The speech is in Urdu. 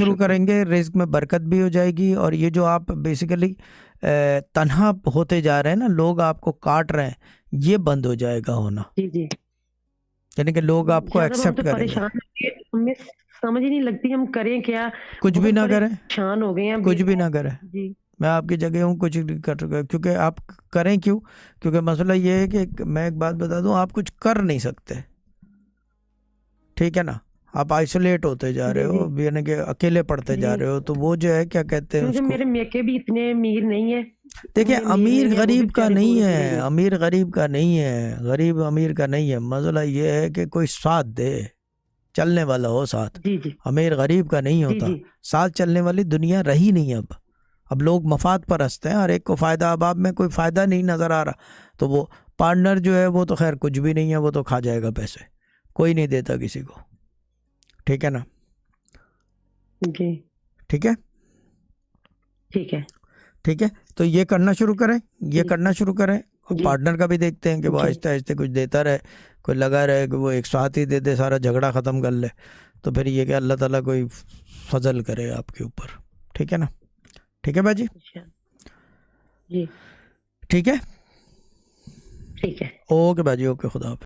شروع کریں گے رزق میں برکت بھی ہو جائے گی. اور یہ جو آپ بیسیکلی تنہا ہوتے جا رہے ہیں نا, لوگ آپ کو کاٹ رہے ہیں, یہ بند ہو جائے گا ہونا. جی جی یعنی کہ لوگ آپ کو شاید اب ہم ایکسیپٹ تو کریں گے. پریشان ہیں, ہمیں سمجھ ہی نہیں لگتی ہم کریں کیا. کچھ بھی نہ کریں, پریشان ہو گئے ہیں کچھ بھی نہ کریں. جی میں آپ کی جگہ ہوں, کچھ نہیں کر سکتا. کیونکہ آپ کریں کیوں؟ کیونکہ مسئلہ یہ ہے کہ میں ایک بات بتا دوں, آپ کچھ کر نہیں سکتے, ٹھیک ہے نا. آپ آئسولیٹ ہوتے جا رہے ہو, یعنی کہ اکیلے پڑھتے جا رہے ہو. تو وہ جو ہے کیا کہتے ہیں اس کیونکہ کو, میرے میکے بھی اتنے امیر نہیں ہیں. دیکھیں امیر غریب کا نہیں ہے, امیر غریب کا نہیں ہے, غریب امیر کا نہیں ہے. مسئلہ یہ ہے کہ کوئی ساتھ دے, چلنے والا ہو ساتھ. جی جی امیر غریب کا نہیں ہوتا, ساتھ چلنے والی دنیا رہی نہیں اب لوگ مفاد پرست ہیں, ہر ایک کو فائدہ. اب آپ میں کوئی فائدہ نہیں نظر آ رہا, تو وہ پارٹنر جو ہے وہ تو خیر کچھ بھی نہیں ہے, وہ تو کھا جائے گا پیسے, کوئی نہیں دیتا کسی کو, ٹھیک ہے نا. جی ٹھیک ہے, ٹھیک ہے, ٹھیک ہے. تو یہ کرنا شروع کریں, یہ کرنا شروع کریں. پارٹنر کا بھی دیکھتے ہیں کہ وہ آہستہ آہستہ کچھ دیتا رہے, کوئی لگا رہے کہ وہ ایک ساتھ ہی دے دے, سارا جھگڑا ختم کر لے. تو پھر یہ کہ اللہ تعالیٰ کوئی فضل کرے آپ کے اوپر, ٹھیک ہے نا. ٹھیک ہے باجی, جی ٹھیک ہے, ٹھیک ہے. اوکے باجی, اوکے, خدا حافظ.